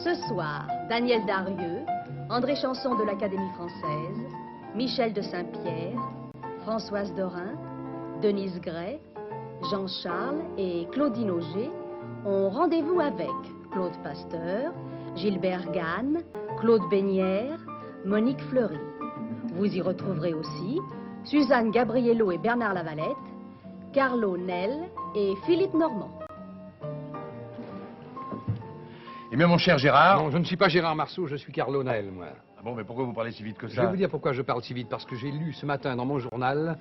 Ce soir, Daniel Darieux, André Chanson de l'Académie française, Michel de Saint-Pierre, Françoise Dorin, Denise Gray, Jean-Charles et Claudine Auger ont rendez-vous avec Claude Pasteur, Gilbert Gann, Claude Bénière, Monique Fleury. Vous y retrouverez aussi Suzanne Gabriello et Bernard Lavalette, Carlo Nel et Philippe Normand. Eh bien, mon cher Gérard... Non, je ne suis pas Gérard Marceau, je suis Carlo Nel, moi. Ah bon, mais pourquoi vous parlez si vite que ça? Je vais vous dire pourquoi je parle si vite. Parce que j'ai lu ce matin dans mon journal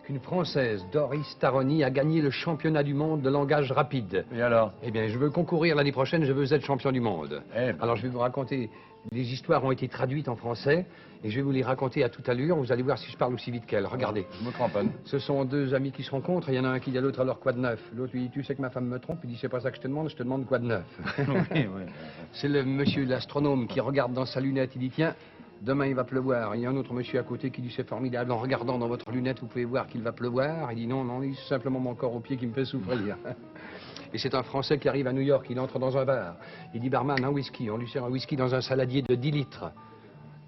qu'une Française, Doris Taroni, a gagné le championnat du monde de langage rapide. Et alors? Eh bien, je veux concourir l'année prochaine, je veux être champion du monde. Eh ben. Alors, je vais vous raconter... Les histoires ont été traduites en français et je vais vous les raconter à toute allure. Vous allez voir si je parle aussi vite qu'elle. Regardez. Je me cramponne. Ce sont deux amis qui se rencontrent. Il y en a un qui dit à l'autre, alors quoi de neuf? L'autre lui dit, tu sais que ma femme me trompe? Il dit, c'est pas ça que je te demande quoi de neuf? Oui. C'est le monsieur l'astronome qui regarde dans sa lunette. Il dit, tiens, demain il va pleuvoir. Il y a un autre monsieur à côté qui dit, c'est formidable. En regardant dans votre lunette, vous pouvez voir qu'il va pleuvoir. Il dit, non, c'est simplement mon corps au pied qui me fait souffrir. Et c'est un Français qui arrive à New York, il entre dans un bar. Il dit, barman, un whisky. On lui sert un whisky dans un saladier de 10 litres.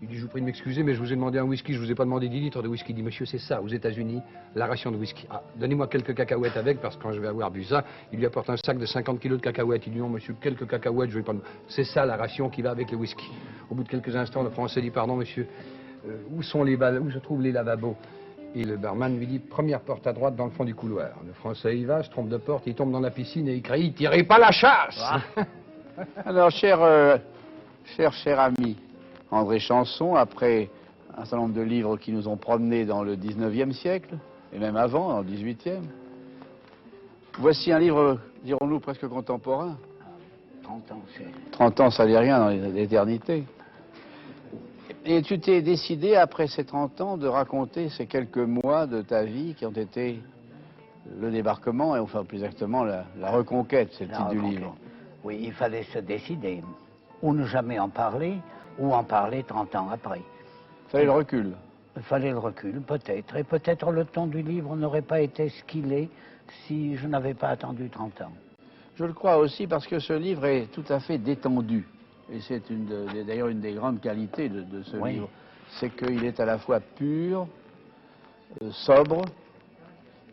Il dit, je vous prie de m'excuser, mais je vous ai demandé un whisky, je vous ai pas demandé 10 litres de whisky. Il dit, monsieur, c'est ça, aux États-Unis, la ration de whisky. Ah, donnez-moi quelques cacahuètes avec, parce que quand je vais avoir bu ça, il lui apporte un sac de 50 kilos de cacahuètes. Il dit, non, monsieur, quelques cacahuètes, je vais pas... C'est ça, la ration qui va avec le whisky. Au bout de quelques instants, le Français dit, pardon, monsieur, où se trouvent les lavabos? Et le barman lui dit, première porte à droite dans le fond du couloir. Le Français y va, se trompe de porte, il tombe dans la piscine et il crie, tirez pas la chasse! Alors, cher ami, André Chanson, après un certain nombre de livres qui nous ont promenés dans le 19e siècle, et même avant, dans le 18e, voici un livre, dirons-nous, presque contemporain. 30 ans, c'est... 30 ans, ça n'est rien dans l'éternité. Et tu t'es décidé, après ces 30 ans, de raconter ces quelques mois de ta vie qui ont été le débarquement, et enfin plus exactement la reconquête, c'est le titre du livre. Oui, il fallait se décider. Ou ne jamais en parler, ou en parler 30 ans après. Il fallait le recul. Il fallait le recul, peut-être. Et peut-être le ton du livre n'aurait pas été ce qu'il est si je n'avais pas attendu 30 ans. Je le crois aussi parce que ce livre est tout à fait détendu. Et c'est d'ailleurs une des grandes qualités de ce livre. C'est qu'il est à la fois pur, sobre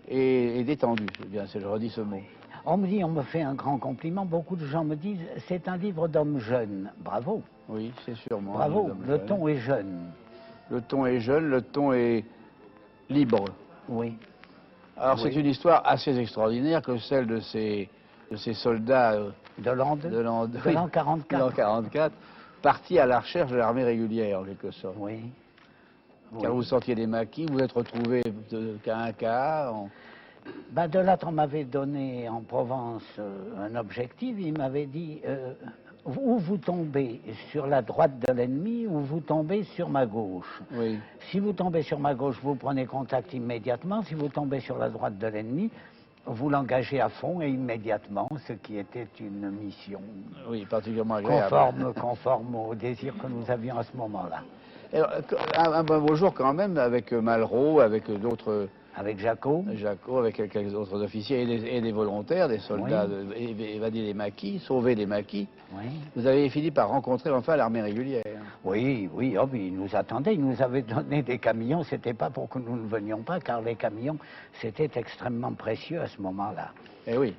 et détendu. Eh bien, je redis ce mot. On me fait un grand compliment. Beaucoup de gens me disent, c'est un livre d'homme jeune. Bravo. Oui, c'est sûrement. Bravo, le ton est jeune. Le ton est jeune, le ton est libre. Oui. Alors c'est une histoire assez extraordinaire que celle de ces soldats de l'an 44. Partis à la recherche de l'armée régulière, en quelque sorte. Oui. Car vous sortiez des maquis, vous êtes retrouvés qu'à un quart. De Lattre m'avait donné en Provence un objectif. Il m'avait dit, ou vous tombez sur la droite de l'ennemi, ou vous tombez sur ma gauche. Oui. Si vous tombez sur ma gauche, vous prenez contact immédiatement. Si vous tombez sur la droite de l'ennemi, vous l'engagez à fond et immédiatement, ce qui était une mission particulièrement agréable. Conforme au désir que nous avions à ce moment-là. Un beau jour quand même, avec Malraux, avec d'autres... Avec Jacot, avec quelques autres officiers et des volontaires, des soldats, évader les maquis, sauver les maquis. Oui. Vous avez fini par rencontrer enfin l'armée régulière. Oui, ils nous attendaient, ils nous avaient donné des camions, c'était pas pour que nous ne venions pas, car les camions, c'était extrêmement précieux à ce moment-là. Eh oui.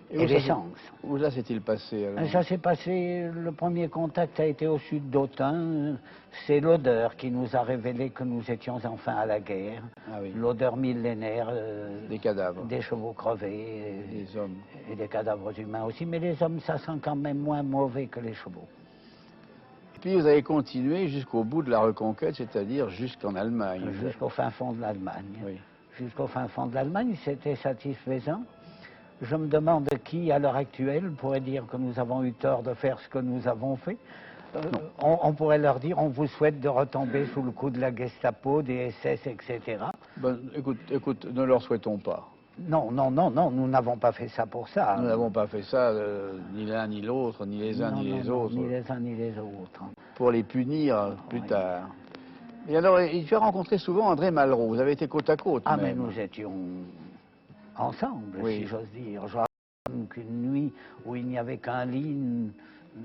Et l'essence. Où là s'est-il passé alors? Ça s'est passé, le premier contact a été au sud d'Autun. C'est l'odeur qui nous a révélé que nous étions enfin à la guerre. Ah oui. L'odeur millénaire. Des cadavres. Des chevaux crevés. Des hommes. Et des cadavres humains aussi. Mais les hommes, ça sent quand même moins mauvais que les chevaux. Et puis vous avez continué jusqu'au bout de la reconquête, c'est-à-dire jusqu'en Allemagne. Jusqu'au fin fond de l'Allemagne. Oui. Jusqu'au fin fond de l'Allemagne, c'était satisfaisant. Je me demande qui, à l'heure actuelle, pourrait dire que nous avons eu tort de faire ce que nous avons fait. On pourrait leur dire, on vous souhaite de retomber sous le coup de la Gestapo, des SS, etc. Écoute, ne leur souhaitons pas. Non, nous n'avons pas fait ça pour ça. Nous n'avons pas fait ça, ni l'un ni l'autre, ni les uns ni les autres. Ni les uns ni les autres. Pour les punir plus tard. Et alors, tu as rencontré souvent André Malraux, vous avez été côte à côte. Mais nous étions ensemble, si j'ose dire. Je rappelle qu'une nuit où il n'y avait qu'un lit,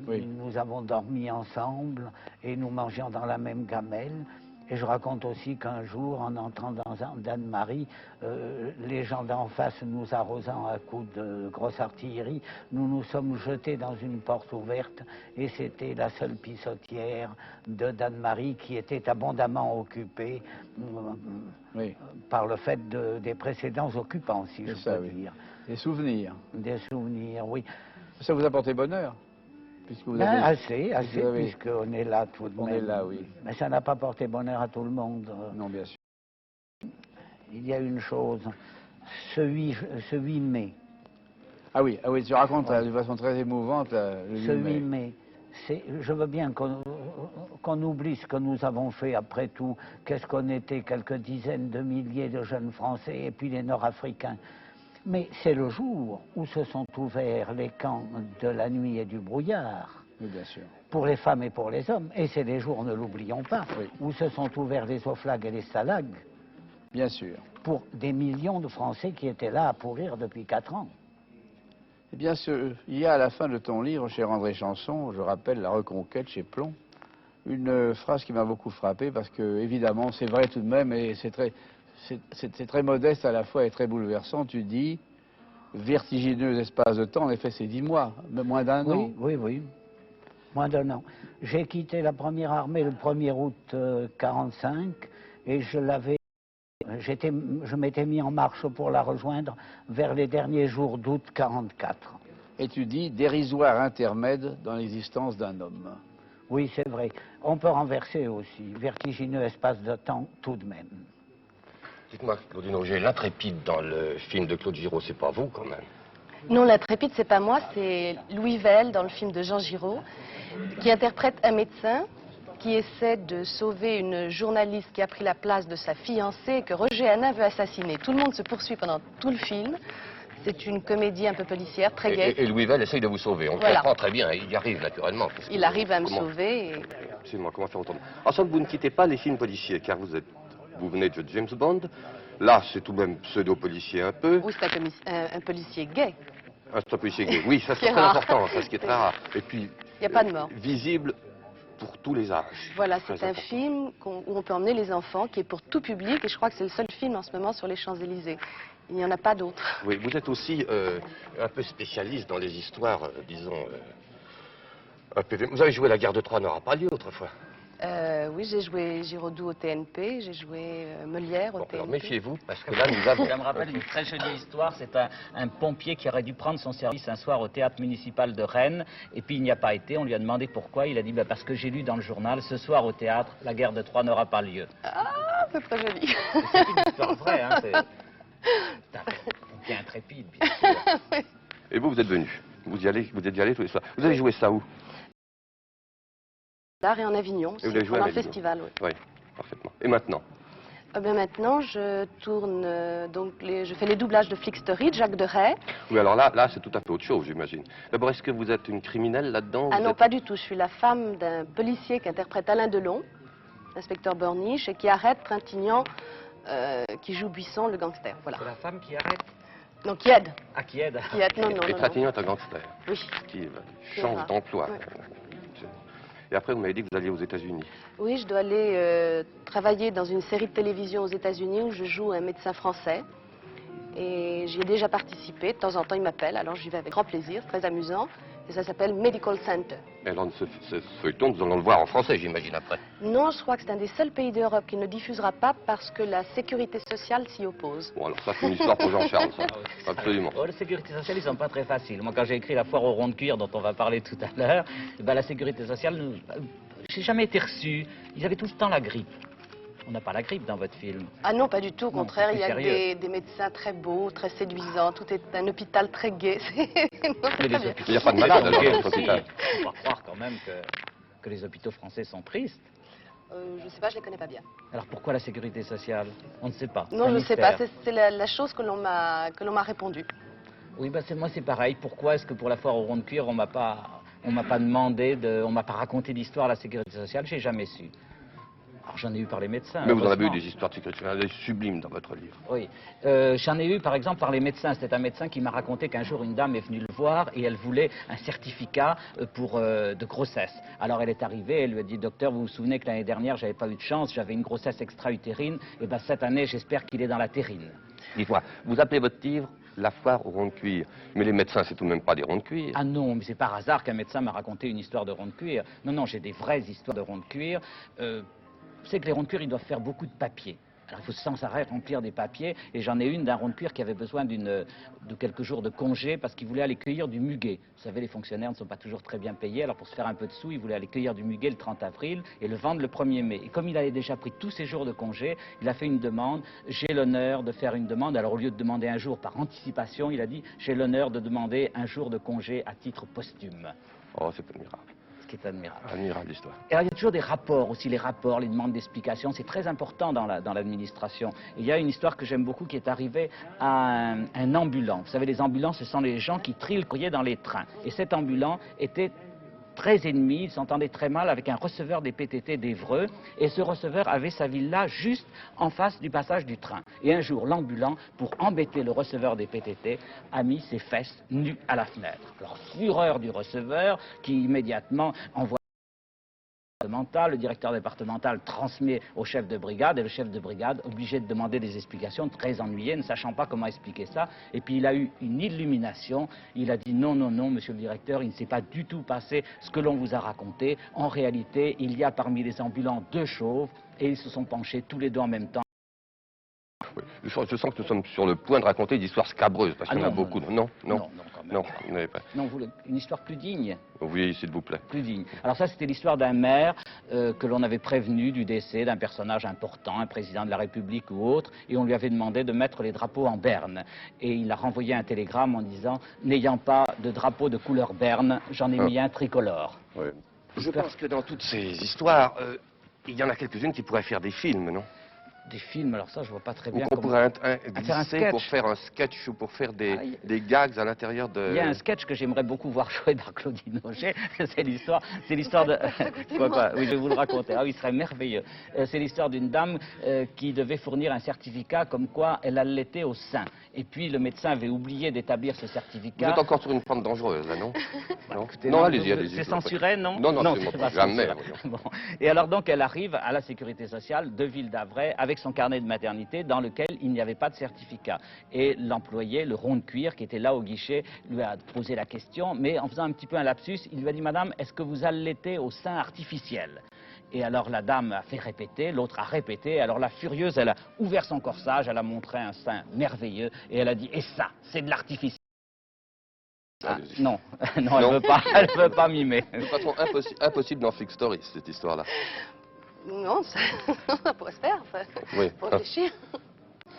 Oui. Nous avons dormi ensemble et nous mangions dans la même gamelle. Et je raconte aussi qu'un jour, en entrant dans d'Anne-Marie, les gens d'en face nous arrosant à coups de grosse artillerie, nous nous sommes jetés dans une porte ouverte et c'était la seule pissotière de d'Anne-Marie qui était abondamment occupée Oui. par le fait des précédents occupants, si je ça, peux oui. dire. Des souvenirs. Des souvenirs, oui. Ça vous a porté bonheur, puisque vous Ben, avez... assez, vous avez- puisqu'on est là tout de On même. est là, oui. Mais ça n'a pas porté bonheur à tout le monde. Non, bien sûr. Il y a une chose, ce 8 mai, Ah oui, tu racontes de façon très émouvante le 8 ce 8 mai. mai, je veux bien qu'on oublie ce que nous avons fait après tout. Qu'est-ce qu'on était, quelques dizaines de milliers de jeunes Français et puis les Nord-Africains. Mais c'est le jour où se sont ouverts les camps de la nuit et du brouillard. Oui, bien sûr. Pour les femmes et pour les hommes. Et c'est les jours, ne l'oublions pas, Oui. où se sont ouverts les oflags et les stalags Bien sûr. pour des millions de Français qui étaient là à pourrir depuis 4 ans. Eh bien, il y a à la fin de ton livre, cher André Chanson, je rappelle La Reconquête chez Plomb, une phrase qui m'a beaucoup frappé parce que, évidemment, c'est vrai tout de même et c'est très modeste à la fois et très bouleversant. Tu dis, vertigineux espace de temps, en effet, c'est 10 mois, même moins d'un an. Oui. Moins d'un an. J'ai quitté la première armée le 1er août 1945 et je m'étais mis en marche pour la rejoindre vers les derniers jours d'août 1944. Et tu dis, dérisoire intermède dans l'existence d'un homme. Oui, c'est vrai. On peut renverser aussi. Vertigineux espace de temps tout de même. Dites-moi, Claudine Auger, l'intrépide dans le film de Claude Giraud, c'est pas vous quand même? Non, l'intrépide, c'est pas moi, c'est Louis Vell dans le film de Jean Giraud, qui interprète un médecin qui essaie de sauver une journaliste qui a pris la place de sa fiancée et que Roger Hanin veut assassiner. Tout le monde se poursuit pendant tout le film. C'est une comédie un peu policière, très gaie. Et Louis Vell essaye de vous sauver. On le Voilà. comprend très bien, il y arrive naturellement. Il arrive à me Comment- sauver. Et... Absolument, comment faire autrement? En somme, vous ne quittez pas les films policiers, car vous venez de James Bond. Là, c'est tout de même pseudo-policier un peu. Oui, c'est un policier gay. Un policier gay. Oui, ça c'est C'est très rare. important, ça, ce qui est très rare. Et puis, Il n'y a pas de mort. visible pour tous les âges. Voilà, Très c'est un important. film où on peut emmener les enfants, qui est pour tout public, et je crois que c'est le seul film en ce moment sur les Champs-Élysées. Il n'y en a pas d'autres. Oui, vous êtes aussi un peu spécialiste dans les histoires, disons, un peu... Vous avez joué La Guerre de Troie n'aura pas lieu autrefois. Oui, j'ai joué Giraudoux au TNP, j'ai joué Molière au Bon, TNP. alors méfiez-vous, parce que là, nous avons... Ça me rappelle une très jolie histoire. C'est un pompier qui aurait dû prendre son service un soir au théâtre municipal de Rennes. Et puis il n'y a pas été. On lui a demandé pourquoi. Il a dit parce que j'ai lu dans le journal, ce soir au théâtre, la guerre de Troie n'aura pas lieu. Ah, c'est très joli. Et c'est une histoire vraie. Hein, c'est un pompier intrépide, bien sûr. Et vous êtes venu. Vous êtes y allé tous les soirs. Vous avez joué ça où? L'art et en Avignon, Et vous l'avez joué à pendant le Avignon. festival, oui. Oui, parfaitement. Et maintenant? Maintenant, je tourne, je fais les doublages de Flixtery, de Jacques Deray. Oui, alors là c'est tout à fait autre chose, j'imagine. D'abord, est-ce que vous êtes une criminelle là-dedans? Ah Vous non, êtes- pas du tout. Je suis la femme d'un policier qui interprète Alain Delon, inspecteur Borniche, et qui arrête Trintignant, qui joue Buisson, le gangster. Voilà. C'est la femme qui arrête. Donc qui aide. Ah, qui aide. Qui aide. Non, non, Et non. Trintignant est un gangster Oui. qui C'est change rare. d'emploi. Ouais. Et après, vous m'avez dit que vous alliez aux États-Unis. Oui, je dois aller travailler dans une série de télévision aux États-Unis où je joue un médecin français. Et j'y ai déjà participé. De temps en temps, il m'appelle. Alors j'y vais avec grand plaisir. C'est très amusant. Et ça s'appelle Medical Center. Et alors, ce feuilleton, nous allons le voir en français, j'imagine, après. Non, je crois que c'est un des seuls pays d'Europe qui ne diffusera pas parce que la sécurité sociale s'y oppose. Bon, alors ça, c'est une histoire pour Jean-Charles, ça. Absolument. Oh, la sécurité sociale, ils sont pas très faciles. Moi, quand j'ai écrit La foire au rond de cuir, dont on va parler tout à l'heure, la sécurité sociale, j'ai jamais été reçu. Ils avaient tout le temps la grippe. On n'a pas la grippe dans votre film. Ah non, pas du tout. Au Non, contraire, c'est il y a plus sérieux. des médecins très beaux, très séduisants. Tout est un hôpital très gai. Non, c'est Mais très bien. Il n'y a pas de malade alors, dans Ok, votre si. hôpital. On va croire quand même que les hôpitaux français sont tristes. Je ne sais pas, je ne les connais pas bien. Alors pourquoi la sécurité sociale? On ne sait pas. Non, Un je ne sais pas. mystère. C'est la chose que l'on m'a répondu. Oui, moi c'est pareil. Pourquoi est-ce que pour la foire au rond de cuir, on m'a pas demandé, on m'a pas raconté d'histoire à la sécurité sociale? J'ai jamais su. Alors j'en ai eu par les médecins. Mais vous en avez eu heureusement. des histoires de sécurité criminelle sublimes dans votre livre. Oui, j'en ai eu par exemple par les médecins. C'est un médecin qui m'a raconté qu'un jour une dame est venue le voir et elle voulait un certificat de grossesse. Alors elle est arrivée, elle lui a dit: docteur, vous vous souvenez que l'année dernière j'avais pas eu de chance, j'avais une grossesse extra-utérine, et ben cette année j'espère qu'il est dans la terrine. Dites-moi, vous appelez votre livre La foire au rond de cuir. Mais les médecins, c'est tout de même pas des ronds de cuir. Ah non, mais c'est par hasard qu'un médecin m'a raconté une histoire de rond de cuir. Non, non, j'ai des vraies histoires de rond de cuir. C'est que les ronds de cuir, ils doivent faire beaucoup de papier. Alors il faut sans arrêt remplir des papiers, et j'en ai une d'un rond de cuir qui avait besoin de quelques jours de congé parce qu'il voulait aller cueillir du muguet. Vous savez, les fonctionnaires ne sont pas toujours très bien payés, alors pour se faire un peu de sous, il voulait aller cueillir du muguet le 30 avril et le vendre le 1er mai. Et comme il avait déjà pris tous ses jours de congé, il a fait une demande: j'ai l'honneur de faire une demande. Alors au lieu de demander un jour par anticipation, il a dit: j'ai l'honneur de demander un jour de congé à titre posthume. Oh, c'est admirable. Ce qui est admirable. Admirable l'histoire. Et alors, il y a toujours des rapports aussi, les rapports, les demandes d'explications, c'est très important dans l'administration. Il y a une histoire que j'aime beaucoup qui est arrivée à un ambulant. Vous savez, les ambulants, ce sont les gens qui trient le courrier dans les trains. Et cet ambulant était très ennemi, il s'entendait très mal avec un receveur des PTT d'Évreux, et ce receveur avait sa villa juste en face du passage du train. Et un jour, l'ambulant, pour embêter le receveur des PTT, a mis ses fesses nues à la fenêtre. Alors, fureur du receveur, qui immédiatement envoie le directeur départemental transmet au chef de brigade, et le chef de brigade, obligé de demander des explications, très ennuyé, ne sachant pas comment expliquer ça. Et puis il a eu une illumination, il a dit: non, non, non, monsieur le directeur, il ne s'est pas du tout passé ce que l'on vous a raconté. En réalité, il y a parmi les ambulants 2 chauves, et ils se sont penchés tous les 2 en même temps. Oui. Je sens que nous sommes sur le point de raconter des histoires scabreuses, parce qu'il y en a beaucoup. Non, non, Non, quand même non, pas. vous n'avez pas. Non, une histoire plus digne. Oui, s'il vous plaît. Plus digne. Alors ça, c'était l'histoire d'un maire que l'on avait prévenu du décès d'un personnage important, un président de la République ou autre, et on lui avait demandé de mettre les drapeaux en berne. Et il a renvoyé un télégramme en disant: n'ayant pas de drapeau de couleur berne, j'en ai mis un tricolore. Oui. Je pense que dans toutes ces histoires, il y en a quelques-unes qui pourraient faire des films, non? Des films, alors ça, je vois pas très Ou bien qu'on comment... pourrait faire un glisser sketch. pour faire un sketch ou pour faire des Ah, gags à l'intérieur de... Il y a un sketch que j'aimerais beaucoup voir jouer par Claudine Auger. C'est l'histoire de... Pourquoi pas? Oui, je vais vous le raconter. Ah oui, il serait merveilleux. C'est l'histoire d'une dame qui devait fournir un certificat comme quoi elle allaitait au sein. Et puis le médecin avait oublié d'établir ce Vous certificat. êtes encore sur une pente dangereuse, là, non? Non, Écoutez, non, allez-y, allez-y. C'est censuré, non? Non, non, c'est absolument pas pas. Jamais. censuré. Voyons. Bon. Et alors donc elle arrive à la sécurité sociale de Ville d'Avray avec son carnet de maternité dans lequel il n'y avait pas de certificat. Et l'employé, le rond de cuir qui était là au guichet, lui a posé la question, mais en faisant un petit peu un lapsus, il lui a dit: madame, est-ce que vous allaitez au sein artificiel? Et alors la dame a fait répéter, l'autre a répété. Alors la furieuse, elle a ouvert son corsage, elle a montré un sein merveilleux et elle a dit: et ça, c'est de l'artificiel. Ah, non, non, elle veut pas mimer. De toute façon, impossible dans Flick Story, cette histoire-là. Non, ça pourrait se faire, enfin, Oui. faut réfléchir.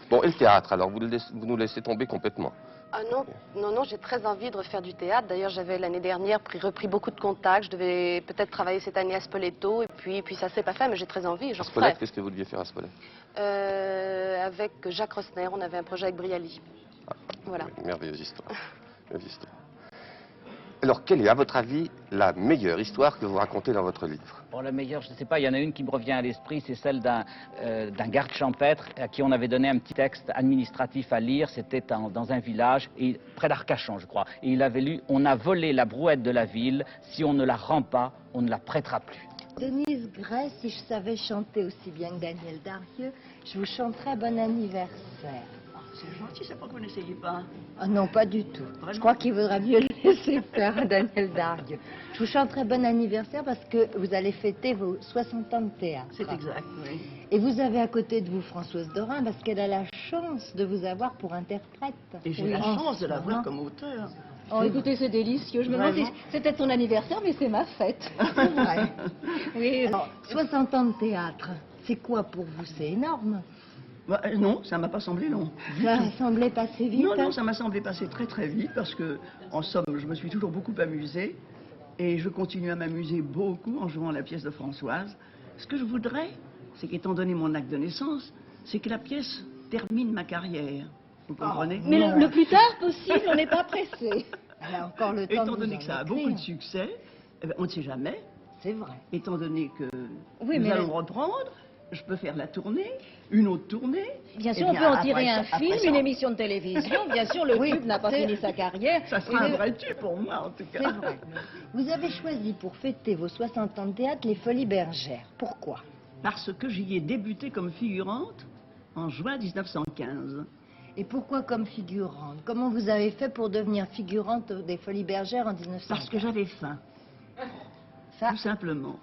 Bon, et le théâtre, alors, vous nous laissez tomber complètement. Ah non, non, non, j'ai très envie de refaire du théâtre. D'ailleurs, j'avais l'année dernière repris beaucoup de contacts. Je devais peut-être travailler cette année à Spoleto, et puis ça s'est pas fait, mais j'ai très envie. J'en Spolette, ferai. qu'est-ce que vous deviez faire à Spolette? Avec Jacques Rosner, on avait un projet avec Brialy. Voilà. Oui, merveilleuse histoire. Merveilleuse histoire. Alors, quelle est, à votre avis, la meilleure histoire que vous racontez dans votre livre? Bon, la meilleure, je ne sais pas, il y en a une qui me revient à l'esprit, c'est celle d'un garde champêtre à qui on avait donné un petit texte administratif à lire. C'était dans un village, près d'Arcachon, je crois. Et il avait lu: on a volé la brouette de la ville, si on ne la rend pas, on ne la prêtera plus. Denise Gray, si je savais chanter aussi bien que Daniel Darieux, je vous chanterais bon anniversaire. C'est gentil, c'est pas que vous n'essayez pas. Ah non, pas du tout. Vraiment? Je crois qu'il vaudrait mieux le laisser faire à Daniel Darieux. Je vous chanterai bon anniversaire parce que vous allez fêter vos 60 ans de théâtre. C'est exact, oui. Et vous avez à côté de vous Françoise Dorin parce qu'elle a la chance de vous avoir pour interprète. Et j'ai Oui, la en chance ce de l'avoir moment. comme auteur. Oh, écoutez, c'est délicieux. Je me demande si Vraiment? c'était son anniversaire, mais c'est ma fête. C'est vrai. Oui. Alors, 60 ans de théâtre, c'est quoi pour vous? C'est énorme. Bah, non, ça m'a pas semblé long. Du Ça tout. semblait passer vite. Non, hein? non, ça m'a semblé passer très très vite parce que, en somme, je me suis toujours beaucoup amusée et je continue à m'amuser beaucoup en jouant la pièce de Françoise. Ce que je voudrais, c'est qu'étant donné mon acte de naissance, c'est que la pièce termine ma carrière. Vous comprenez? Mais le plus tard possible, on n'est pas pressé. Elle a encore le temps Étant de donné vous que ça a en beaucoup écrire. de succès, eh ben, on ne sait jamais. C'est vrai. Étant donné que Oui, nous mais allons reprendre, je peux faire la tournée, une autre tournée. Bien sûr, Eh on peut en tirer après un ça- film, après ça, une émission de télévision. Bien sûr, le Oui, tube n'a pas c'est- fini sa carrière. Ça sera un vrai tube pour moi, en tout C'est cas. vrai. Vous avez choisi pour fêter vos 60 ans de théâtre les Folies Bergères. Pourquoi? Parce que j'y ai débuté comme figurante en juin 1915. Et pourquoi comme figurante? Comment vous avez fait pour devenir figurante des Folies Bergères en 1915? Parce que j'avais faim, Ça, tout simplement.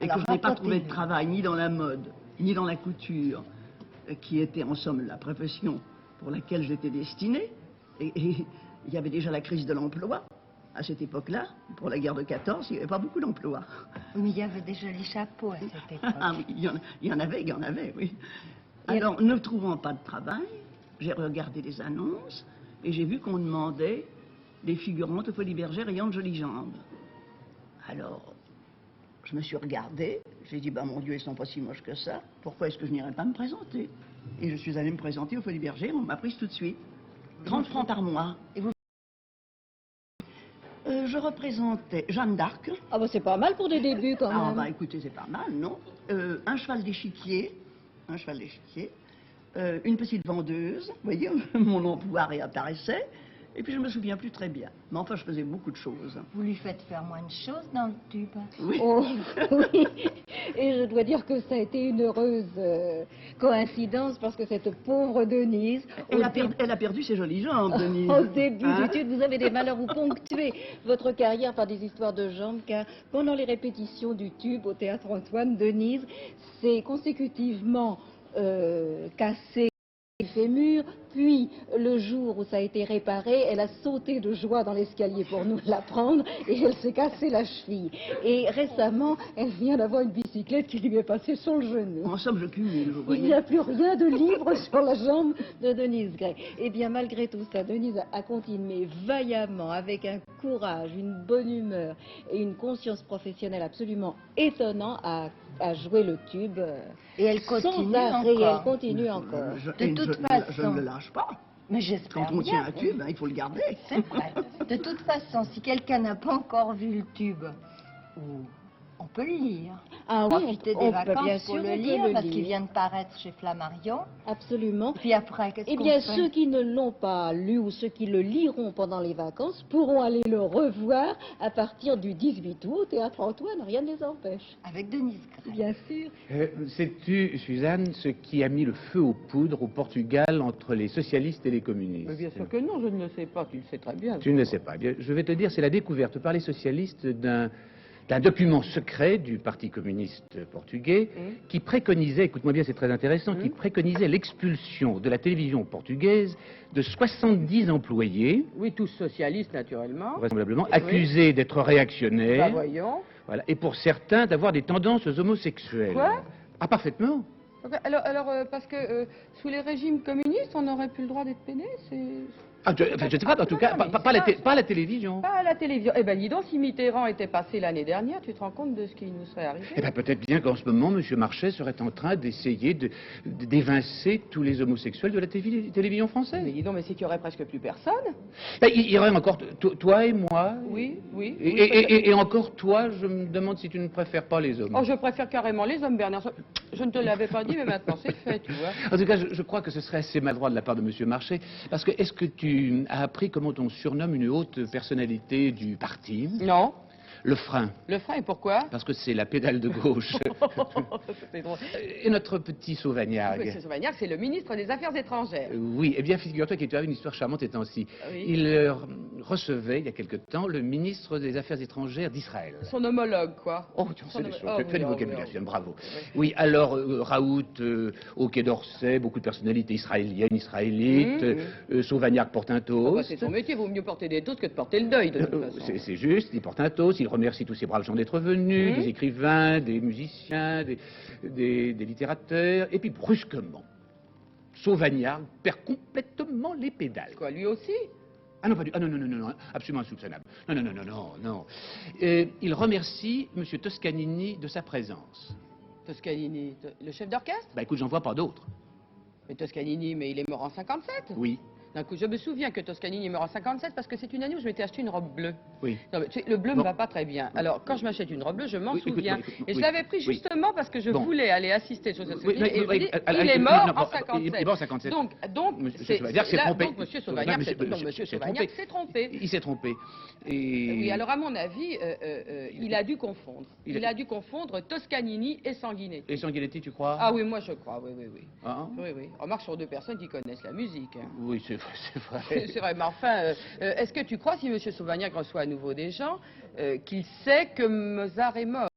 Et Alors, que je n'ai pas trouvé de racontez-nous. travail ni dans la mode, ni dans la couture, qui était en somme la profession pour laquelle j'étais destinée. Et il y avait déjà la crise de l'emploi à cette époque-là. Pour la guerre de 14, il n'y avait pas beaucoup d'emplois. oui, mais il y avait déjà les chapeaux à cette époque. Ah oui, il y en avait, oui. Alors, ne trouvant pas de travail, j'ai regardé les annonces et j'ai vu qu'on demandait des figurantes aux Folies Bergères ayant de jolies jambes. Alors, je me suis regardée, j'ai dit, bah mon Dieu, ils sont pas si moches que ça, pourquoi est-ce que je n'irais pas me présenter? Et je suis allée me présenter aux Folies Bergères, on m'a prise tout de suite. 30 francs par mois. Et vous- Je représentais Jeanne d'Arc. Ah bah c'est pas mal pour des débuts quand Ah même. bah écoutez, c'est pas mal, non? Un cheval d'échiquier, une petite vendeuse, vous voyez, mon emploi réapparaissait, et puis je me souviens plus très bien. Mais enfin, je faisais beaucoup de choses. Vous lui faites faire moins de choses dans le tube. Oui. Oh, oui. Et je dois dire que ça a été une heureuse coïncidence parce que cette pauvre Denise, Elle a perdu ses jolies jambes, Denise. au début Hein? du tube, vous avez des malheurs, vous ponctuez votre carrière par des histoires de jambes, car pendant les répétitions du tube au Théâtre Antoine, Denise s'est consécutivement cassée le fémur, puis le jour où ça a été réparé, elle a sauté de joie dans l'escalier pour nous l'apprendre et elle s'est cassé la cheville. Et récemment, elle vient d'avoir une bicyclette qui lui est passée sur le genou. En somme, je cumule, vous Il voyez. n'y a plus rien de libre sur la jambe de Denise Gray. Eh bien, malgré tout ça, Denise a continué vaillamment, avec un courage, une bonne humeur et une conscience professionnelle absolument étonnant à jouer le tube. Et elle sans continue arrêt, encore. elle continue encore. Et toute je façon. ne le lâche pas. Mais j'espère Quand on tient bien. un tube, hein, il faut le garder. C'est vrai. De toute façon, si quelqu'un n'a pas encore vu le tube, on peut le lire. Ah oui, Profiter on des peut, vacances bien pour sûr, le on peut lire, le parce lire. qu'il vient de paraître chez Flammarion. Absolument. Et puis après, qu'est-ce Eh qu'on bien, fait? ceux qui ne l'ont pas lu ou ceux qui le liront pendant les vacances pourront aller le revoir à partir du 18 août au Théâtre Antoine, rien ne les empêche. Avec Denise Gray. Bien sûr. Sais-tu, Suzanne, ce qui a mis le feu aux poudres au Portugal entre les socialistes et les communistes? Mais bien sûr que non, je ne le sais pas, tu le sais très bien. Tu ne le sais pas. Bien, je vais te dire, c'est la découverte par les socialistes d'un document secret du Parti communiste portugais qui préconisait, écoute-moi bien, c'est très intéressant, qui préconisait l'expulsion de la télévision portugaise de 70 employés, Oui, tous socialistes, naturellement. vraisemblablement, Oui. accusés d'être Bah, réactionnaires, voyons. voilà, et pour certains d'avoir des tendances homosexuelles. Quoi? Ah, parfaitement. Alors, parce que sous les régimes communistes, on n'aurait plus le droit d'être péné, c'est... Ah, je ne sais pas, en tout cas, pas à la télévision. Pas à la télévision. Eh ben, dis donc, si Mitterrand était passé l'année dernière, tu te rends compte de ce qui nous serait arrivé? Eh bien, peut-être bien qu'en ce moment, M. Marchais serait en train d'essayer d'évincer tous les homosexuels de la télévision française. Mais dis donc, mais c'est qu'il y aurait presque plus personne. Ben, il y aurait encore toi et moi. Oui. Et encore toi, je me demande si tu ne préfères pas les hommes. Oh, je préfère carrément les hommes, Bernard. Je ne te l'avais pas dit, mais maintenant c'est fait, tu vois. En tout cas, je crois que ce serait assez maladroit de la part de M. Marchais, parce que est-ce que tu as appris comment on surnomme une haute personnalité du parti? Non. Le frein. Le frein, et pourquoi? Parce que c'est la pédale de gauche. C'est drôle. Et notre petit Sauvagnargues. Monsieur Sauvagnargues, c'est le ministre des Affaires étrangères. Oui, eh bien, figure-toi qu'il y a une histoire charmante étant ci. Oui. Il recevait, il y a quelque temps, le ministre des Affaires étrangères d'Israël. Son homologue, quoi. Oh, tu en sais des choses. Tu as du vocabulaire, oui. bravo. Oui, alors, Raoult, au Quai d'Orsay, beaucoup de personnalités israéliennes, israélites. Sauvagnargues porte un toast. C'est son métier, vaut mieux porter des toasts que de porter le deuil, de toute façon. C'est juste, il porte un toast, il remercie tous ces braves gens d'être venus, des écrivains, des musiciens, des littérateurs, et puis brusquement, Sauvagnargues perd complètement les pédales. Quoi, lui aussi? Ah non, pas du... Ah non, absolument insoupçonnable. Non. Il remercie M. Toscanini de sa présence. Toscanini, le chef d'orchestre? Bah écoute, j'en vois pas d'autres. Mais Toscanini, mais il est mort en 57? Oui. D'un coup, je me souviens que Toscanini est mort en 57 parce que c'est une année où je m'étais acheté une robe bleue. Oui. Non, mais, tu sais, le bleu ne me va pas très bien. Alors, quand je m'achète une robe bleue, je m'en souviens. Et je l'avais pris justement parce que je voulais aller assister à Toscanini. Et je me dis, il est mort en 57. Il est mort en 57. Donc, Monsieur Sauvagnarc s'est trompé. Donc, Monsieur Sauvagnarc s'est trompé. Il s'est trompé. Et... Oui, alors à mon avis, il a dû confondre. Il a dû confondre Toscanini et Sanguinetti. Et Sanguinetti, tu crois? Ah oui, moi je crois, oui. Ah. Oui. Remarque sur deux personnes qui connaissent la musique. Hein. Oui, c'est vrai. C'est vrai, mais enfin, est-ce que tu crois, si M. Sauvagnarc reçoit à nouveau des gens, qu'il sait que Mozart est mort?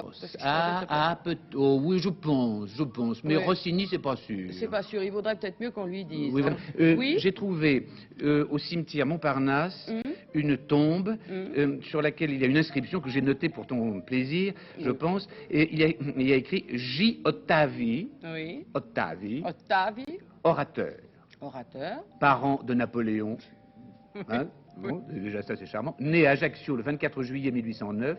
Oui, je pense. Mais Oui. Rossini, c'est pas sûr. C'est pas sûr, il vaudrait peut-être mieux qu'on lui dise. Oui, Hein. oui. J'ai trouvé au cimetière Montparnasse une tombe sur laquelle il y a une inscription que j'ai notée pour ton plaisir, je pense. Et il y a écrit J. Ottavi, Oui. Ottavi, Orateur. parent de Napoléon. Hein? Bon, déjà ça c'est charmant. Né à Ajaccio le 24 juillet 1809,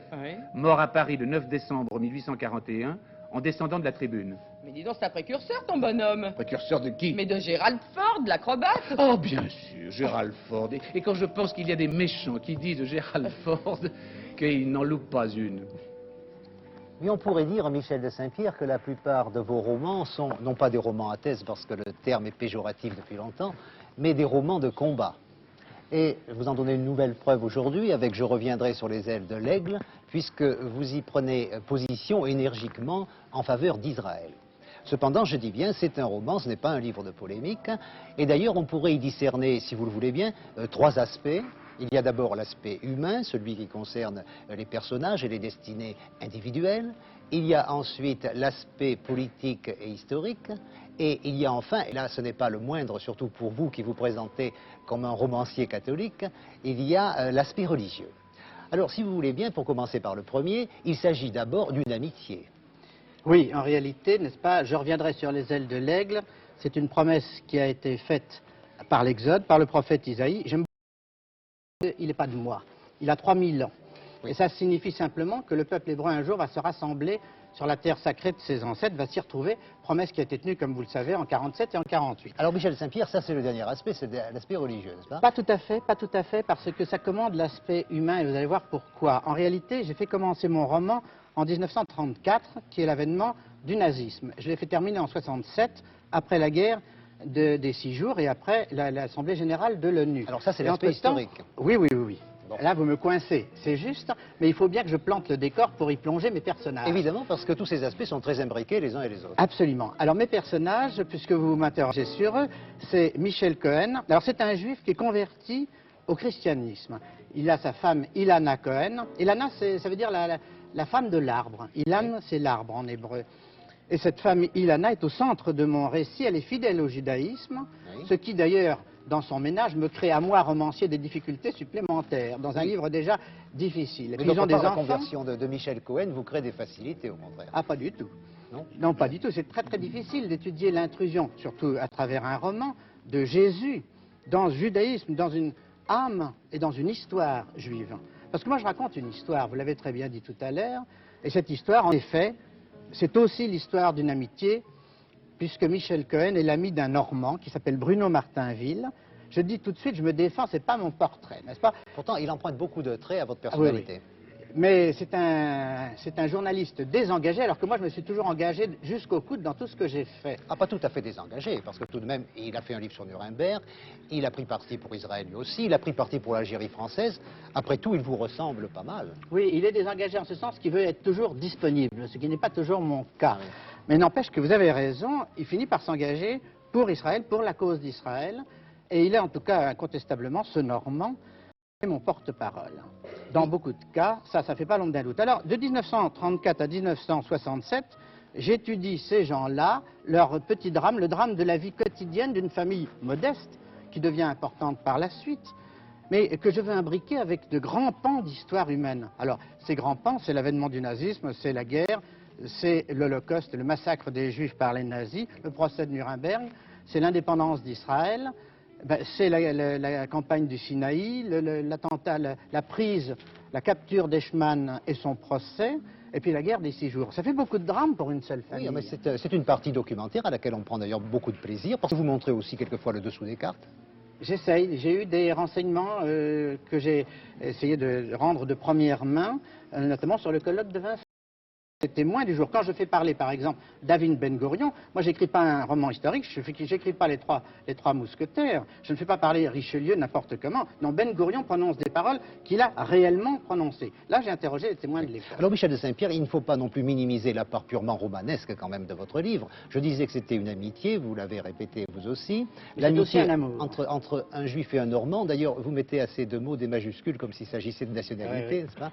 mort à Paris le 9 décembre 1841, en descendant de la tribune. Mais dis donc, c'est un précurseur, ton bonhomme. Précurseur de qui? Mais de Gérald Ford, l'acrobate. Oh, bien sûr, Gérald Ford. Et quand je pense qu'il y a des méchants qui disent de Gérald Ford qu'il n'en loupe pas une. Mais on pourrait dire, Michel de Saint-Pierre, que la plupart de vos romans sont, non pas des romans à thèse, parce que le terme est péjoratif depuis longtemps, mais des romans de combat. Et vous en donnez une nouvelle preuve aujourd'hui avec Je reviendrai sur les ailes de l'aigle, puisque vous y prenez position énergiquement en faveur d'Israël. Cependant, je dis bien, c'est un roman, ce n'est pas un livre de polémique. Et d'ailleurs, on pourrait y discerner, si vous le voulez bien, trois aspects. Il y a d'abord l'aspect humain, celui qui concerne les personnages et les destinées individuelles. Il y a ensuite l'aspect politique et historique. Et il y a enfin, et là ce n'est pas le moindre, surtout pour vous qui vous présentez comme un romancier catholique, il y a l'aspect religieux. Alors si vous voulez bien, pour commencer par le premier, il s'agit d'abord d'une amitié. Oui, en réalité, n'est-ce pas, je reviendrai sur les ailes de l'aigle. C'est une promesse qui a été faite par l'Exode, par le prophète Isaïe. J'aime beaucoup, il n'est pas de moi, il a 3000 ans. Et ça signifie simplement que le peuple hébreu un jour va se rassembler sur la terre sacrée de ses ancêtres, va s'y retrouver, promesse qui a été tenue, comme vous le savez, en 47 et en 48. Alors Michel Saint-Pierre, ça c'est le dernier aspect, c'est l'aspect religieux, n'est-ce pas? Pas tout à fait, parce que ça commande l'aspect humain, et vous allez voir pourquoi. En réalité, j'ai fait commencer mon roman en 1934, qui est l'avènement du nazisme. Je l'ai fait terminer en 67, après la guerre des 6 jours et après l'Assemblée générale de l'ONU. Alors ça c'est l'aspect historique. Oui. Bon. Là, vous me coincez, c'est juste, mais il faut bien que je plante le décor pour y plonger mes personnages. Évidemment, parce que tous ces aspects sont très imbriqués les uns et les autres. Absolument. Alors, mes personnages, puisque vous m'interrogez sur eux, c'est Michel Cohen. Alors, c'est un juif qui est converti au christianisme. Il a sa femme Ilana Cohen. Ilana, ça veut dire la femme de l'arbre. Ilan, c'est l'arbre en hébreu. Et cette femme Ilana est au centre de mon récit. Elle est fidèle au judaïsme, ce qui d'ailleurs, dans son ménage, me crée à moi, romancier, des difficultés supplémentaires, dans un livre déjà difficile. Et mais puis, ils ont des enfants. La conversion de Michel Cohen vous crée des facilités, au contraire. Ah, pas du tout. Non, pas du tout. C'est très difficile d'étudier l'intrusion, surtout à travers un roman, de Jésus dans le judaïsme, dans une âme et dans une histoire juive. Parce que moi, je raconte une histoire, vous l'avez très bien dit tout à l'heure, et cette histoire, en effet, c'est aussi l'histoire d'une amitié, puisque Michel Cohen est l'ami d'un Normand qui s'appelle Bruno Martinville. Je dis tout de suite, je me défends, c'est pas mon portrait, n'est-ce pas? Pourtant, il emprunte beaucoup de traits à votre personnalité. Oui. Mais c'est un journaliste désengagé, alors que moi, je me suis toujours engagé jusqu'au coude dans tout ce que j'ai fait. Ah, pas tout à fait désengagé, parce que tout de même, il a fait un livre sur Nuremberg, il a pris parti pour Israël lui aussi, il a pris parti pour l'Algérie française. Après tout, il vous ressemble pas mal. Oui, il est désengagé en ce sens qu'il veut être toujours disponible, ce qui n'est pas toujours mon cas. Oui. Mais n'empêche que vous avez raison, il finit par s'engager pour Israël, pour la cause d'Israël, et il est en tout cas incontestablement ce Normand est mon porte-parole. Dans beaucoup de cas, ça fait pas l'ombre d'un doute. Alors, de 1934 à 1967, j'étudie ces gens-là, leur petit drame, le drame de la vie quotidienne d'une famille modeste, qui devient importante par la suite, mais que je veux imbriquer avec de grands pans d'histoire humaine. Alors, ces grands pans, c'est l'avènement du nazisme, c'est la guerre, c'est l'Holocauste, le massacre des Juifs par les nazis, le procès de Nuremberg, c'est l'indépendance d'Israël, c'est la campagne du Sinaï, l'attentat, la prise, la capture d'Eichmann et son procès, et puis la guerre des 6 jours. Ça fait beaucoup de drames pour une seule famille. Oui, mais c'est une partie documentaire à laquelle on prend d'ailleurs beaucoup de plaisir, parce que vous montrez aussi quelquefois le dessous des cartes. J'essaye. J'ai eu des renseignements que j'ai essayé de rendre de première main, notamment sur le colloque de Vincennes. Témoin du jour. Quand je fais parler, par exemple, David Ben Gourion, moi, j'écris pas un roman historique, j'écris pas les trois mousquetaires, je ne fais pas parler Richelieu n'importe comment. Non, Ben Gourion prononce des paroles qu'il a réellement prononcées. Là, j'ai interrogé les témoins de l'époque. Alors, Michel de Saint-Pierre, il ne faut pas non plus minimiser la part purement romanesque, quand même, de votre livre. Je disais que c'était une amitié, vous l'avez répété vous aussi. L'amitié entre un juif et un normand. D'ailleurs, vous mettez à ces deux mots des majuscules, comme s'il s'agissait de nationalité, oui. n'est-ce pas?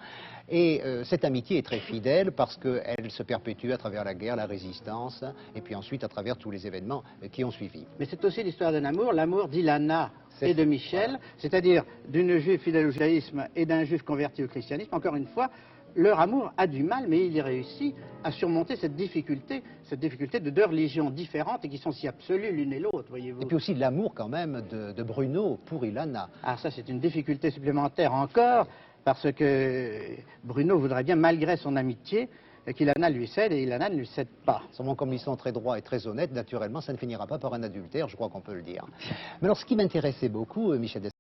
Et cette amitié est très fidèle, parce qu'elle se perpétue à travers la guerre, la résistance, et puis ensuite à travers tous les événements qui ont suivi. Mais c'est aussi l'histoire d'un amour, l'amour d'Ilana et de Michel, c'est-à-dire d'une juive fidèle au judaïsme et d'un juif converti au christianisme. Encore une fois, leur amour a du mal, mais il y réussit à surmonter cette difficulté de deux religions différentes et qui sont si absolues l'une et l'autre, voyez-vous. Et puis aussi l'amour quand même de Bruno pour Ilana. Ah, ça c'est une difficulté supplémentaire encore, parce que Bruno voudrait bien, malgré son amitié, qu'Ilana lui cède, et Ilana ne lui cède pas. Seulement, comme ils sont très droits et très honnêtes, naturellement, ça ne finira pas par un adultère, je crois qu'on peut le dire. Mais alors, ce qui m'intéressait beaucoup, Michel Dessalines,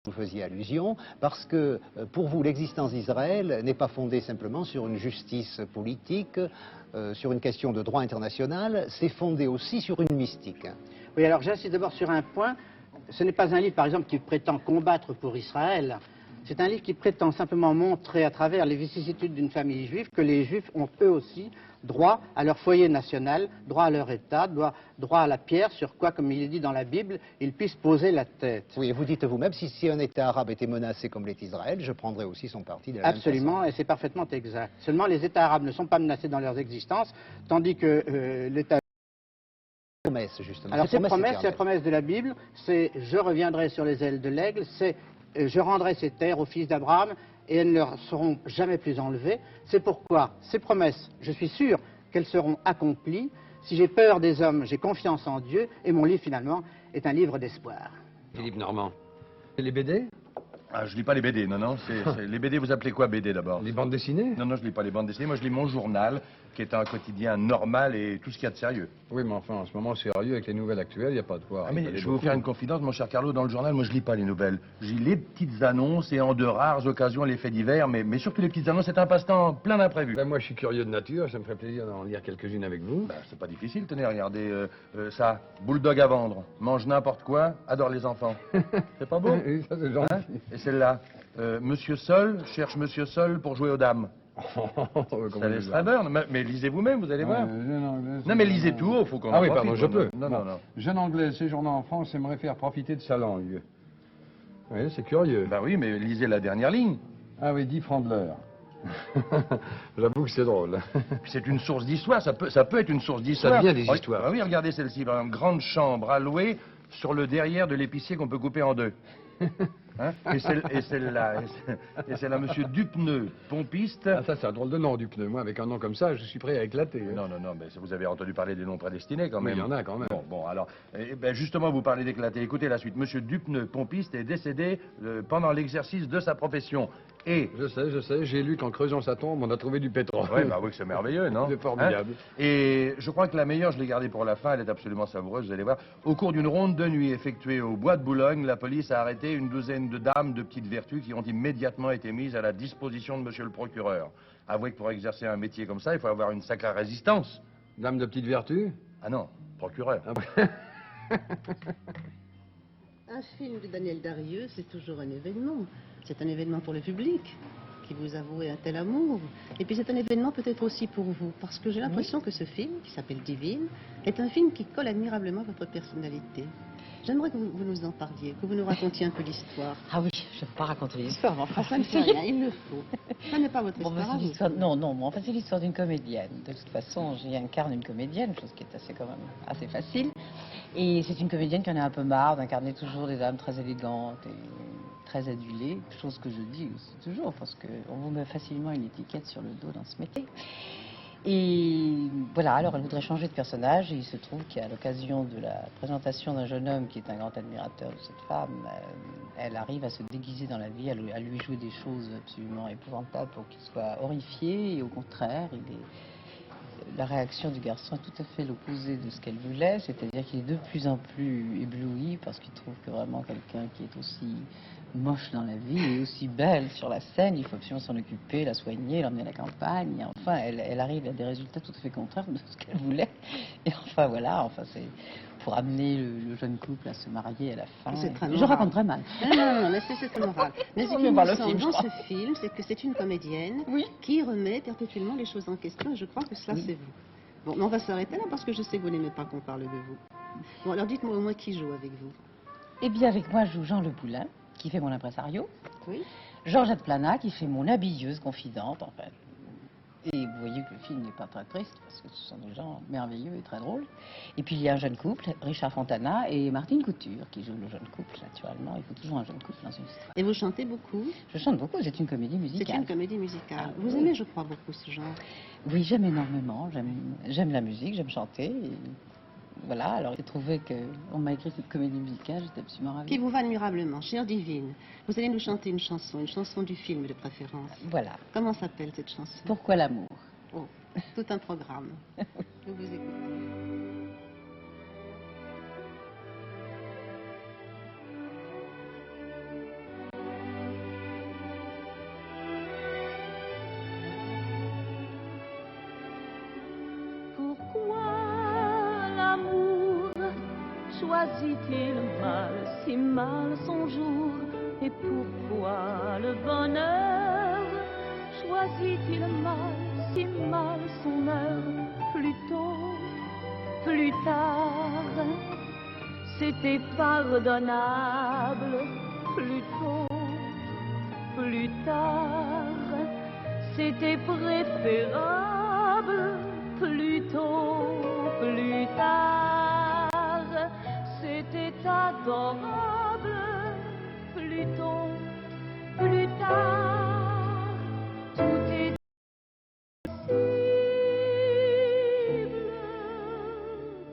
vous faisiez allusion, parce que pour vous, l'existence d'Israël n'est pas fondée simplement sur une justice politique, sur une question de droit international, c'est fondé aussi sur une mystique. Oui, alors j'insiste d'abord sur un point. Ce n'est pas un livre, par exemple, qui prétend combattre pour Israël. C'est un livre qui prétend simplement montrer à travers les vicissitudes d'une famille juive que les juifs ont eux aussi droit à leur foyer national, droit à leur État, droit à la pierre sur quoi, comme il est dit dans la Bible, ils puissent poser la tête. Oui, et vous dites vous-même, si un État arabe était menacé comme l'est Israël, je prendrais aussi son parti de la Absolument, même façon. et c'est parfaitement exact. Seulement les États arabes ne sont pas menacés dans leurs existences, tandis que l'État... Promesse, justement. Alors cette promesse, c'est la promesse de la Bible, c'est « je reviendrai sur les ailes de l'aigle », c'est « je rendrai ces terres aux fils d'Abraham et elles ne leur seront jamais plus enlevées ». C'est pourquoi ces promesses, je suis sûr qu'elles seront accomplies. Si j'ai peur des hommes, j'ai confiance en Dieu, et mon livre finalement est un livre d'espoir. Philippe Normand. Et les BD? Ah, je lis pas les BD, non. Les BD, vous appelez quoi BD d'abord? Les bandes dessinées? Non, je lis pas les bandes dessinées. Moi, je lis mon journal, qui est un quotidien normal et tout ce qu'il y a de sérieux. Oui, mais enfin, en ce moment, sérieux, avec les nouvelles actuelles, il n'y a pas de quoi. Ah, mais je vais vous faire une confidence, mon cher Carlo. Dans le journal, moi, je lis pas les nouvelles. Je lis les petites annonces et en de rares occasions les faits divers, mais surtout les petites annonces, c'est un passe-temps plein d'imprévus. Ben, moi, je suis curieux de nature, ça me ferait plaisir d'en lire quelques-unes avec vous. Ben, c'est pas difficile, tenez, regardez ça. Bulldog à vendre, mange n'importe quoi, adore les enfants. C'est pas beau? Oui, ça, c'est gentil. Hein? Et celle-là, Monsieur Sol cherche Monsieur Sol pour jouer aux dames. Ça laisse rêveur, mais lisez vous-même, vous allez voir. Non, mais lisez tout haut, faut qu'on en oui, profite. pardon, je peux. Non. Jeune Anglais séjournant en France aimerait faire profiter de sa langue. Oui, c'est curieux. Ben oui, mais lisez la dernière ligne. Ah oui, 10 francs de l'heure. J'avoue que c'est drôle. C'est une source d'histoire, ça peut être une source d'histoire. Ça devient des histoires. Ah oui, regardez celle-ci, par exemple, grande chambre à louer sur le derrière de l'épicier qu'on peut couper en deux. Hein? Et celle-là, monsieur Dupneux, pompiste. Ah, ça, c'est un drôle de nom, Dupneux. Moi, avec un nom comme ça, je suis prêt à éclater. Non, mais vous avez entendu parler des noms prédestinés quand même. Oui, il y en a quand même. Bon, alors, justement, vous parlez d'éclater. Écoutez la suite. Monsieur Dupneux, pompiste, est décédé pendant l'exercice de sa profession. Et... Je sais, j'ai lu qu'en creusant sa tombe, on a trouvé du pétrole. Oui, c'est merveilleux, non? C'est formidable. Hein? Et je crois que la meilleure, je l'ai gardée pour la fin, elle est absolument savoureuse, vous allez voir. Au cours d'une ronde de nuit effectuée au bois de Boulogne, la police a arrêté une douzaine de dames de petites vertus qui ont immédiatement été mises à la disposition de monsieur le procureur. Avouez que pour exercer un métier comme ça, il faut avoir une sacrée résistance. Dame de petites vertus? Ah non, procureur. Un film de Daniel Darieux, c'est toujours un événement. C'est un événement pour le public, qui vous avoue un tel amour. Et puis c'est un événement peut-être aussi pour vous, parce que j'ai l'impression que ce film, qui s'appelle Divine, est un film qui colle admirablement à votre personnalité. J'aimerais que vous nous en parliez, que vous nous racontiez un peu l'histoire. Ah oui, je ne vais pas raconter l'histoire, mais enfin... Ça ne fait rien, il le faut. Ça n'est pas votre histoire. Non, enfin c'est l'histoire d'une comédienne. De toute façon, j'y incarne une comédienne, chose qui est quand même assez facile. Et c'est une comédienne qui en a un peu marre d'incarner toujours des dames très élégantes et très adulées, chose que je dis aussi toujours, parce qu'on vous met facilement une étiquette sur le dos dans ce métier. Et voilà, alors elle voudrait changer de personnage et il se trouve qu'à l'occasion de la présentation d'un jeune homme qui est un grand admirateur de cette femme, elle arrive à se déguiser dans la vie, à lui jouer des choses absolument épouvantables pour qu'il soit horrifié et au contraire, la réaction du garçon est tout à fait l'opposé de ce qu'elle voulait, c'est-à-dire qu'il est de plus en plus ébloui parce qu'il trouve que vraiment quelqu'un qui est aussi moche dans la vie et aussi belle sur la scène, il faut absolument s'en occuper, la soigner, l'emmener à la campagne, et enfin elle arrive à des résultats tout à fait contraires de ce qu'elle voulait, et enfin voilà, enfin c'est pour amener le jeune couple à se marier à la fin. Je raconte très mal. Non, mais c'est très moral. Mais ce qui me semble dans ce film, c'est que c'est une comédienne qui remet perpétuellement les choses en question, et je crois que cela c'est vous. Bon, mais on va s'arrêter là parce que je sais que vous n'aimez pas qu'on parle de vous. Bon, alors dites-moi au moins qui joue avec vous. Eh bien, avec moi joue Jean Le Poulain, qui fait mon impresario. Oui. Georgette Plana, qui fait mon habilleuse confidente, en fait. Et vous voyez que le film n'est pas très triste, parce que ce sont des gens merveilleux et très drôles. Et puis il y a un jeune couple, Richard Fontana et Martine Couture, qui joue le jeune couple, naturellement. Il faut toujours un jeune couple dans une histoire. Et vous chantez beaucoup? Je chante beaucoup, c'est une comédie musicale. C'est une comédie musicale. Vous aimez, je crois, beaucoup ce genre? Oui, j'aime énormément. J'aime la musique, j'aime chanter. Et voilà, alors j'ai trouvé qu'on m'a écrit cette comédie musicale, j'étais absolument ravie. Qui vous va admirablement, chère Divine. Vous allez nous chanter une chanson du film de préférence. Voilà. Comment s'appelle cette chanson? Pourquoi l'amour? Oh, tout un programme. Je vous écoute. Choisit-il mal, si mal son jour? Et pourquoi le bonheur choisit-il mal, si mal son heure? Plus tôt, plus tard, c'était pardonnable. Plus tôt, plus tard, c'était préférable. Plus tôt, plus tard, c'était adorable. Plus tôt, plus tard, tout est possible.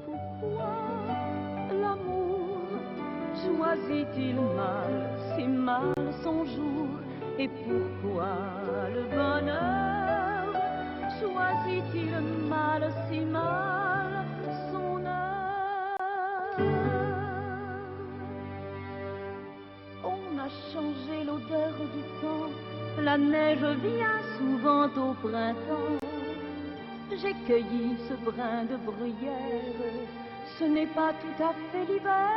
Pourquoi l'amour choisit-il mal, si mal son jour? Et pourquoi le bonheur choisit-il mal, si mal son heure? On a changé l'odeur du temps, la neige vient souvent au printemps. J'ai cueilli ce brin de bruyère, ce n'est pas tout à fait l'hiver.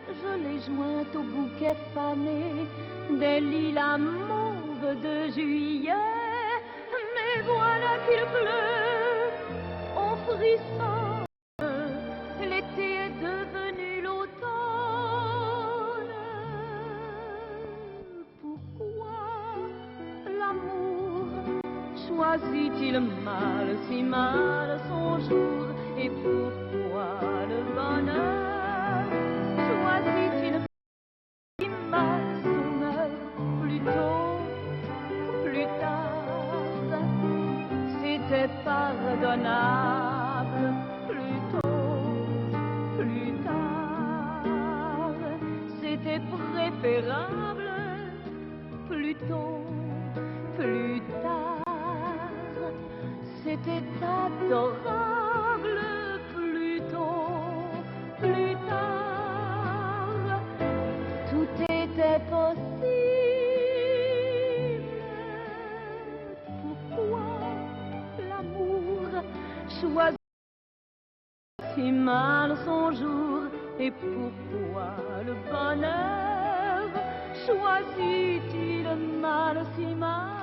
Je l'ai jointe au bouquet fané des lilas mauves de juillet. Mais voilà qu'il pleut, on frissonne, l'été est devenu l'automne. Pourquoi l'amour choisit-il mal, si mal son jour? Et pourquoi le bonheur choisit-il si mal son heure? Plus tôt, plus tard, c'était pardonnable. Plus tôt, plus tard, c'était préférable. Plus tôt, plus tard, c'était adorable. Plus tôt, plus tard, tout était possible. Pourquoi l'amour choisit si mal son jour? Et pourquoi le bonheur choisit-il mal, si mal